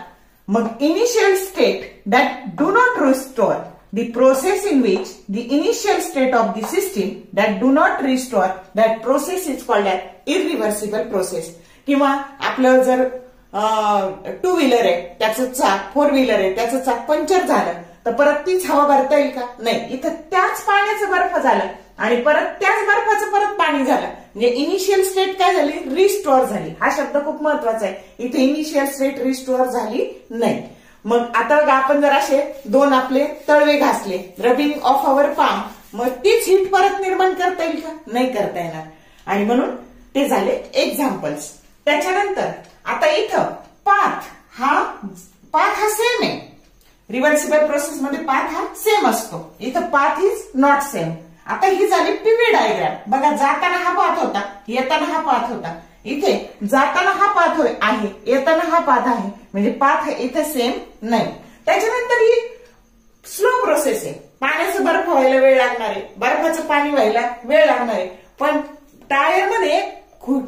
मग initial state that do not restore the process in which the initial state of the system that do not restore that process is called as irreversible process. किंवा आपलं जर टू व्हीलर आहे त्याचं चाक, फोर व्हीलर आहे त्याचं चाक puncture झालं तर परत तीच हवा भरता येईल का? नाही. इथं त्याच पाण्याचं बर्फ झालं आणि परत त्याच बर्फाचं परत पाणी झालं म्हणजे इनिशियल स्टेट काय झाली? रिस्टोअर झाली. हा शब्द खूप महत्वाचा आहे. इथे इनिशियल स्टेट रिस्टोअर झाली नाही. मग आता आपण जर असे दोन आपले तळवे घासले, रबिंग ऑफ अवर पाम, मग तीच हीट परत निर्माण करता येईल का? नाही करता येणार. आणि म्हणून ते झाले एक्झाम्पल्स. त्याच्यानंतर आता इथं पाथ हा सेम आहे. रिव्हर्सिबल प्रोसेस मध्ये पाथ हा सेम असतो. इथं पाथ इज नॉट सेम. आता ही झाली पीव्ही डायग्राम. बघा जाताना हा पाथ होता, येताना हा पाथ होता. इथे जाताना हा पाथ आहे, येताना हा पाथ आहे, म्हणजे पाथ इथे सेम नाही. त्याच्यानंतर ही स्लो प्रोसेस आहे. पाण्याचं बर्फ व्हायला वेळ लागणार आहे, बर्फाचं पाणी व्हायला वेळ लागणार आहे. पण टायर मध्ये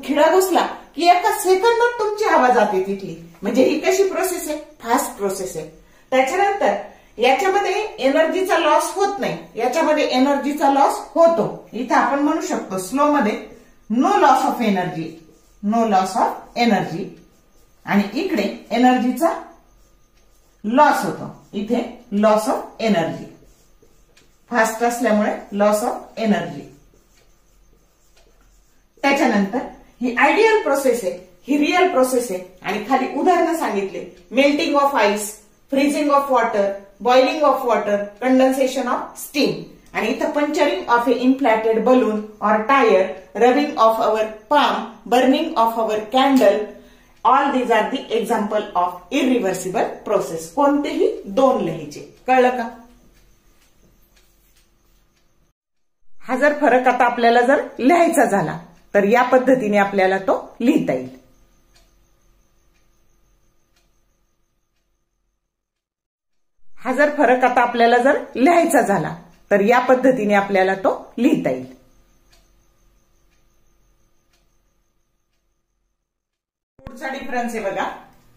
खिळा घुसला की एका सेकंदात तुमची हवा जाते तिथली. म्हणजे ही कशी प्रोसेस आहे? फास्ट प्रोसेस आहे. त्याच्यानंतर याच्यामध्ये एनर्जीचा लॉस होत नाही, याच्यामध्ये एनर्जीचा लॉस होतो. इथं आपण म्हणू शकतो स्लो मध्ये no loss of energy, no loss of energy. आणि इकडे एनर्जीचा लॉस होतो, इथे लॉस ऑफ एनर्जी. फास्ट असल्यामुळे लॉस ऑफ एनर्जी. त्याच्यानंतर ही आयडियल प्रोसेस आहे, ही रिअल प्रोसेस आहे. आणि खाली उदाहरणं सांगितले. Melting of ice, freezing of water, boiling of water, condensation of steam. आणि इथं पंक्चरिंग ऑफ ए इन्फ्लॅटेड बलून और tyre, rubbing of our palm, burning of our candle, all these are the example of irreversible process. कोणतेही दोन लिहायचे. कळलं का? हा जर फरक आता आपल्याला जर लिहायचा झाला तर या पद्धतीने आपल्याला तो लिहिता येईल. हा जर फरक आता आपल्याला जर लिहायचा झाला तर या पद्धतीने आपल्याला तो लिहिता येईल. पुढचा डिफरन्स आहे बघा.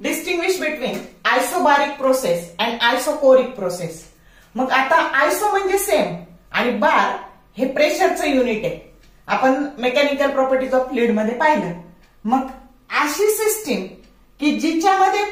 Distinguish between isobaric process and isochoric process. मग आता आयसो म्हणजे सेम आणि बार हे प्रेशरचं युनिट आहे. आपण मेकॅनिकल प्रॉपर्टीज ऑफ फ्लुइड मध्ये पाहिलं. मग अशी सिस्टीम की जिच्यामध्ये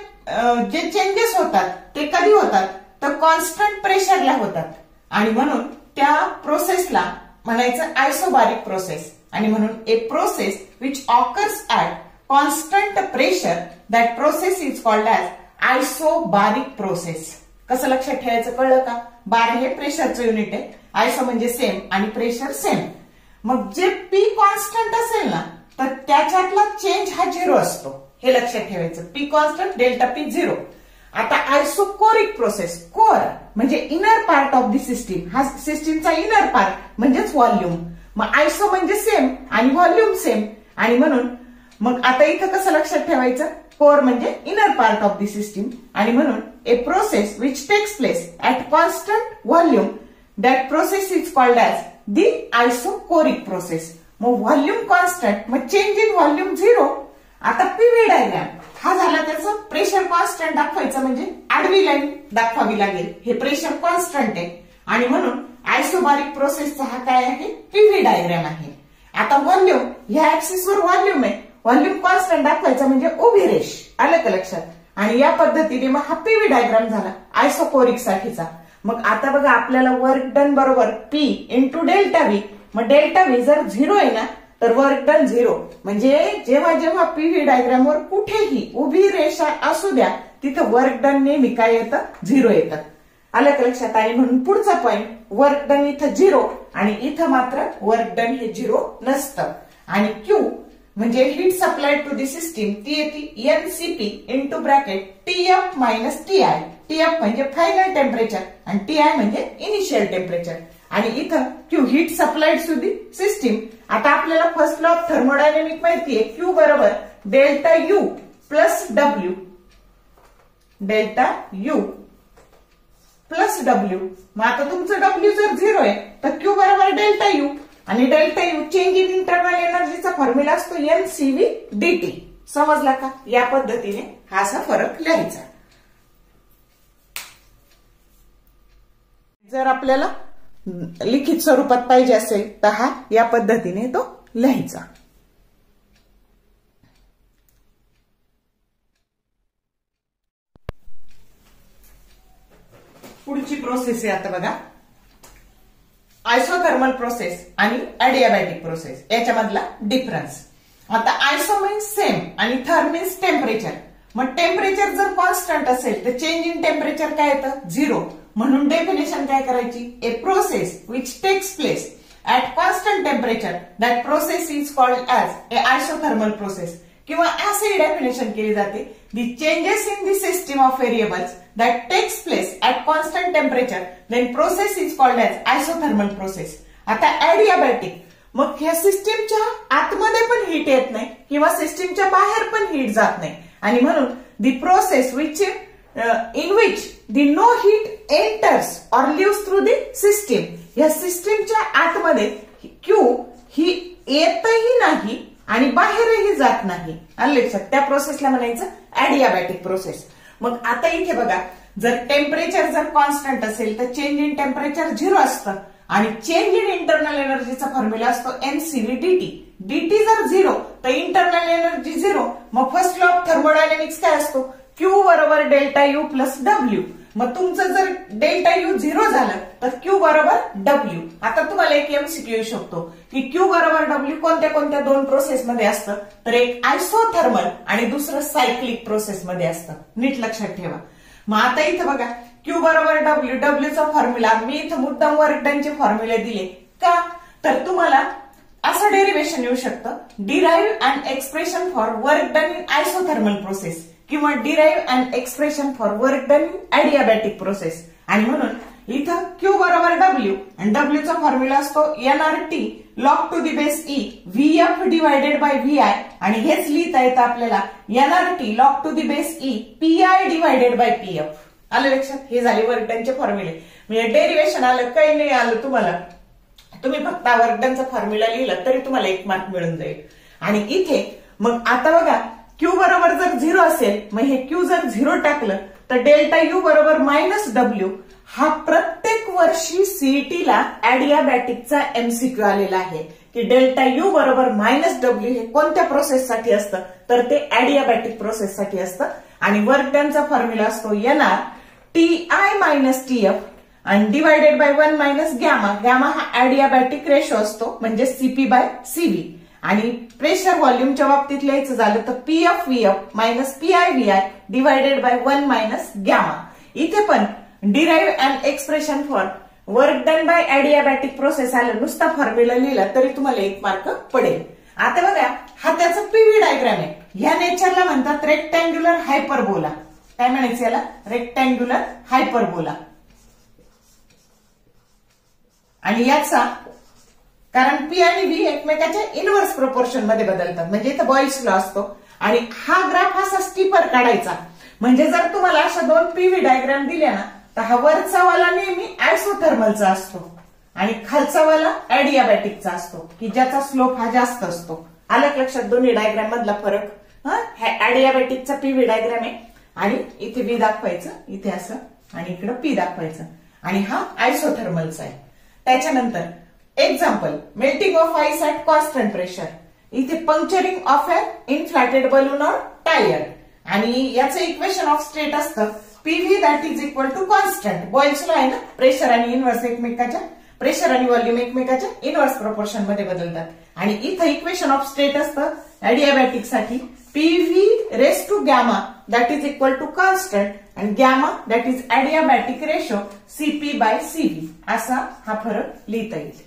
जे चेंजेस होतात ते कधी होतात तर कॉन्स्टंट प्रेशरला होतात. आणि म्हणून त्या प्रोसेसला म्हणायचं आयसोबारिक प्रोसेस. आणि म्हणून a process which occurs at constant pressure, that process is called as isobaric process. कसं लक्षात ठेवायचं कळलं का? बार हे प्रेशरचं युनिट आहे, आयसो म्हणजे सेम आणि प्रेशर सेम. मग जे पी कॉन्स्टंट असेल ना तर त्याच्यातला चेंज हा झिरो असतो, हे लक्षात ठेवायचं. P constant, delta P zero. आता आयसोकोरिक प्रोसेस, कोर म्हणजे inner part of the system. हा सिस्टीमचा इनर पार्ट म्हणजेच व्हॉल्यूम. मग आयसो म्हणजे सेम आणि व्हॉल्यूम सेम. आणि म्हणून मग आता इथं कसं लक्षात ठेवायचं? कोर म्हणजे inner part of the system. आणि म्हणून a process which takes place at constant volume, that process is called as the isochoric process. मग व्हॉल्यूम कॉन्स्टंट, मग चेंज इन व्हॉल्यूम झिरो. आता पीव्ही डायग्राम हा झाला त्याचं प्रेशर कॉन्स्टंट दाखवायचं म्हणजे आडवी लाईन दाखवावी लागेल. हे प्रेशर कॉन्स्टंट आहे आणि म्हणून आयसोबारिक प्रोसेसचा हा काय आहे? पीव्ही डायग्राम आहे. आता व्हॉल्यूम, ह्या ऍक्सिस वर व्हॉल्यूम आहे, व्हॉल्यूम कॉन्स्टंट दाखवायचा म्हणजे उभी रेष. आलं का लक्षात? आणि या पद्धतीने मग हा पीव्ही डायग्राम झाला आयसोकोरिक साठीचा. मग आता बघा आपल्याला वर्क डन बरोबर पी इंटू डेल्टा व्ही. मग डेल्टा व्ही जर झिरो आहे ना तर वर्क डन झिरो. म्हणजे जेव्हा जेव्हा पीव्ही डायग्राम वर कुठेही उभी रेषा असू द्या तिथं वर्क डन नेहमी काय येतं? झिरो येतं. आलं का लक्षात? आणि म्हणून पुढचा पॉइंट, वर्क डन इथं झिरो आणि इथं मात्र वर्क डन हे झिरो नसतं. आणि क्यू म्हणजे heat supplied to the system, ती येते NCP into bracket TF minus TI. TF म्हणजे फायनल टेम्परेचर आणि टीआय म्हणजे इनिशियल टेम्परेचर. आणि इथं Q heat supplied to the system. आता आपल्याला फर्स्ट लॉ ऑफ थर्मोडायनेमिक माहितीये. क्यू बरोबर delta U plus W, delta U plus W. मग आता तुमचं डब्ल्यू जर झिरो आहे तर क्यू बरोबर डेल्टा यू आणि delta U change in internal एनर्जीचा फॉर्म्युला असतो एनसीव्ही डीटी. समजला का? या पद्धतीने हा असा फरक लिहायचा. जर आपल्याला लिखित स्वरूपात पाहिजे असेल तर हा या पद्धतीने तो लिहायचा. पुढची प्रोसेस आहे आता बघा, आयसोथर्मल प्रोसेस आणि अडियाबॅटिक प्रोसेस याच्यामधला डिफरन्स. आता आयसो मीन्स सेम आणि थर्म मीन्स टेम्परेचर. मग टेम्परेचर जर कॉन्स्टंट असेल तर चेंज इन टेम्परेचर काय येतं, 0. म्हणून डेफिनेशन काय करायची, a process which takes place at constant temperature that process is called as a isothermal process. किंवा असे डेफिनेशन केली जाते, the changes in the system of variables that takes place at constant temperature then process is called as isothermal process. आता adiabatic, मग ह्या सिस्टीमच्या आतमध्ये पण हीट येत नाही किंवा सिस्टीमच्या बाहेर पण हीट जात नाही आणि म्हणून the process which in which the no heat enters or leaves through the system. या सिस्टीमच्या आतमध्ये क्यू ही येतही नाही आणि बाहेरही जात नाही. आलं लक्षात, त्या प्रोसेसला म्हणायचं अडियाबॅटिक प्रोसेस. मग आता इथे बघा, जर टेम्परेचर जर कॉन्स्टंट असेल तर चेंज इन टेम्परेचर 0 असतं आणि चेंज इन इंटरनल एनर्जीचा फॉर्म्युला असतो mcv dt. dt जर 0 तर इंटरनल एनर्जी 0. मग फर्स्ट लॉ ऑफ थर्मोडायनेमिक्स काय असतो, Q बरोबर डेल्टा U प्लस W. मग तुमचं जर डेल्टा U 0 झालं तर Q बरोबर W. आता तुम्हाला एक MCQ येऊ शकतो की Q बरोबर W कोणत्या कोणत्या दोन प्रोसेसमध्ये असतं, तर एक आयसोथर्मल आणि दुसरं सायक्लिक प्रोसेसमध्ये असतं. नीट लक्षात ठेवा. मग आता इथं बघा, Q बरोबर W, W चा फॉर्म्युला मी इथं मुद्दाम वर्क डनचे फॉर्म्युले दिले का, तर तुम्हाला असं डेरिव्हेशन येऊ शकतं, derive and expression for work done in isothermal process किंवा derive and expression for work done in adiabatic process. आणि म्हणून इथं Q बरोबर W आणि W चा फॉर्म्युला असतो nRT log to the base E VF divided by VI आणि हेच लिहिता येतं आपल्याला nRT log to the base E PI divided by PF. आलं लक्षात, हे झाले वर्क डनचे फॉर्म्युले. म्हणजे डेरिव्हेशन आलं काही नाही आलं तुम्हाला, तुम्ही फक्त वर्क डनचा फॉर्म्युला लिहिला तरी तुम्हाला 1 मार्क मिळून जाईल. आणि इथे मग आता बघा, Q बरोबर जर 0 असेल, मग हे Q जर 0 टाकलं तर डेल्टा U बरोबर मायनस W. हा प्रत्येक वर्षी सीईटीला अडियाबॅटिकचा MCQ आलेला आहे की डेल्टा U बरोबर मायनस W हे कोणत्या प्रोसेससाठी असतं, तर ते अडियाबॅटिक प्रोसेससाठी असतं. आणि वर्क डनचा फॉर्म्युला असतो nR TI मायनस TF आणि divided by 1 minus gamma. Gamma हा अडियाबॅटिक रेशो असतो म्हणजे CP बाय CV. आणि प्रेशर व्हॉल्यूमच्या बाबतीत लिहायचं झालं तर PF VF minus PI VI divided by 1 minus gamma. इथे पण derive and expression for work done by adiabatic process आलं, नुसता फॉर्म्युला लिहिला तरी तुम्हाला 1 मार्क पडेल. आता बघा, हा त्याचा PV डायग्राम आहे. ह्या नेचरला म्हणतात रेक्टँग्युलर हायपरबोला. काय म्हणायचं याला, रेक्टँग्युलर हायपरबोला. आणि याचा कारण P आणि V एकमेकाच्या इनव्हर्स प्रोपोर्शन मध्ये बदलतात, म्हणजे इथं बॉइल्स लॉ असतो. आणि हा ग्राफ असा स्टीपर काढायचा, म्हणजे जर तुम्हाला अशा 2 PV डायग्राम दिल्या ना, तर हा वरचा वाला नेहमी आयसोथर्मलचा असतो आणि खालचा वाला अडियाबॅटिकचा असतो की ज्याचा स्लोप हा जास्त असतो. आलं लक्षात दोन्ही डायग्राम मधला फरक. हा अडियाबॅटिकचा PV डायग्राम आहे आणि इथे V दाखवायचं, इथे असं आणि इकडे P दाखवायचं. आणि हा आयसोथर्मलचा आहे. त्याच्यानंतर example, melting of ice at constant pressure. इथे puncturing of a inflated balloon or tyre. आणि याचं इक्वेशन ऑफ स्टेट असतं PV that is equal to constant. Boyle's law आहे ना, प्रेशर आणि इनव्हर्स एकमेकाच्या, प्रेशर आणि व्हॉल्यूम एकमेकाच्या इनव्हर्स प्रोपोर्शन मध्ये बदलतात. आणि इथं इक्वेशन ऑफ स्टेट असतं अडियाबॅटिक साठी PV raise to gamma that is equal to constant आणि gamma that is adiabatic ratio CP by CV. असा हा फरक लिहिता येईल.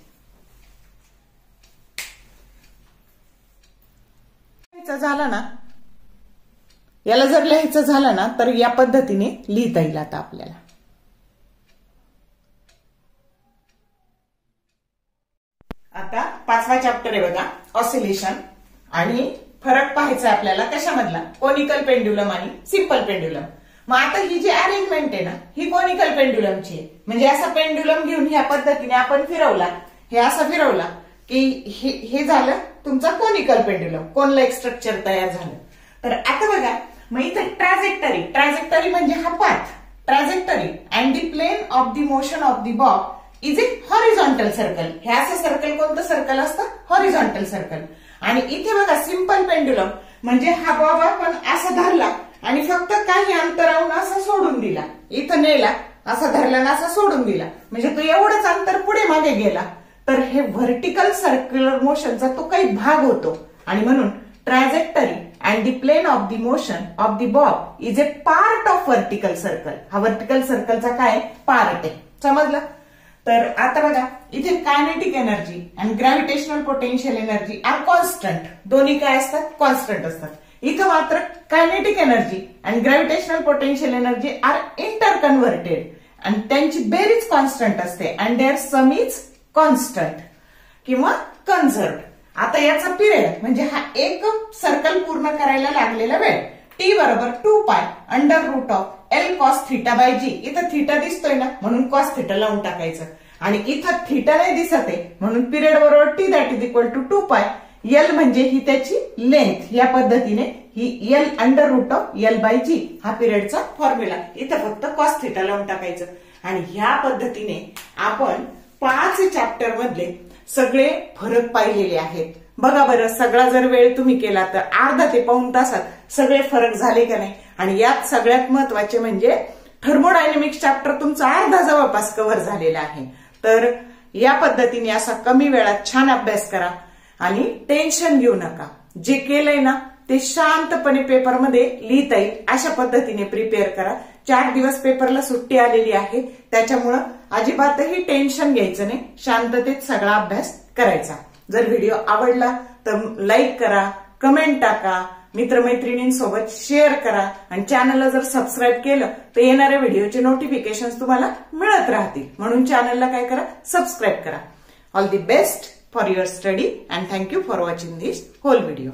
झाला ना, याला जर लिहायचं झालं ना तर या पद्धतीने लिहिता येईल. आता आपल्याला आता 5वा चॅप्टर आहे बघा, ऑसिलेशन. आणि फरक पाहायचा आपल्याला कशामधला, कोनिकल पेंड्युलम आणि सिंपल पेंड्युलम. मग आता ही जी अरेंजमेंट आहे ना, ही कोनिकल पेंड्युलमची आहे. म्हणजे असा पेंड्युलम घेऊन ह्या पद्धतीने आपण फिरवला, हे असं फिरवला की हे झालं तुमचा कोनिकल पेंड्युलम, कोन लाईक स्ट्रक्चर तयार झालं. तर आता बघा, मग इथे ट्रॅजेक्टरी, ट्रॅजेक्टरी म्हणजे हा path, trajectory and the plane of the motion of the bob is a horizontal circle. हे असं सर्कल कोणतं सर्कल असतं, हॉरिझॉन्टल सर्कल. आणि इथे बघा सिंपल पेंड्युलम म्हणजे हा बॉब आपण असा धरला आणि फक्त काही अंतरावरून असा सोडून दिला, इथं नेला असा धरला ना असा सोडून दिला म्हणजे तो एवढंच अंतर पुढे मागे गेला तर हे व्हर्टिकल सर्क्युलर मोशनचा तो काही भाग होतो आणि म्हणून trajectory and the plane of the motion of the bob is a part of vertical circle. हा व्हर्टिकल सर्कलचा काय पार्ट आहे. समजलं. तर आता बघा इथे कायनेटिक एनर्जी आणि gravitational potential energy are constant. दोन्ही काय असतात कॉन्स्टंट असतात. इथं मात्र कायनेटिक एनर्जी आणि gravitational potential energy are interconverted आणि त्यांची बेरीज कॉन्स्टंट असते and their sum is constant किंवा कन्झर्व्ड. आता याचा पिरियड म्हणजे हा एक सर्कल पूर्ण करायला लागलेला वेळ टी बरोबर 2 pi under root of L cos theta by G. इथं थिटा दिसतोय ना म्हणून कॉस थिटा लावून टाकायचं आणि इथं थिटा नाही दिसत आहे म्हणून पिरियड बरोबर T that is equal to 2 pi L म्हणजे ही त्याची लेंथ. या पद्धतीने ही L under root of L by G हा पिरियडचा फॉर्म्युला. इथं फक्त कॉस थिटा लावून टाकायचं आणि ह्या पद्धतीने आपण 5 चॅप्टर मधले सगळे फरक पाहिलेले आहेत. बघा बरं सगळा जर वेळ तुम्ही केला तर अर्धा ते पाऊण तासात सगळे फरक झाले का नाही. आणि यात सगळ्यात महत्वाचे म्हणजे थर्मोडायनेमिक्स चॅप्टर तुमचा अर्धा जवळपास कव्हर झालेला आहे. तर या पद्धतीने असा कमी वेळात छान अभ्यास करा आणि टेन्शन घेऊ नका. जे केलंय ना ते शांतपणे पेपरमध्ये लिहिता येईल अशा पद्धतीने प्रिपेअर करा. 4 दिवस पेपरला सुट्टी आलेली आहे त्याच्यामुळं अजिबातही टेन्शन घ्यायचं नाही. शांततेत सगळा अभ्यास करायचा. जर व्हिडिओ आवडला तर लाईक करा, कमेंट टाका, मित्रमैत्रिणींसोबत शेअर करा आणि चॅनलला जर सबस्क्राईब केलं तर येणाऱ्या व्हिडिओचे नोटिफिकेशन तुम्हाला मिळत राहतील. म्हणून चॅनलला काय करा सबस्क्राईब करा. All the best for your study and thank you for watching this whole video.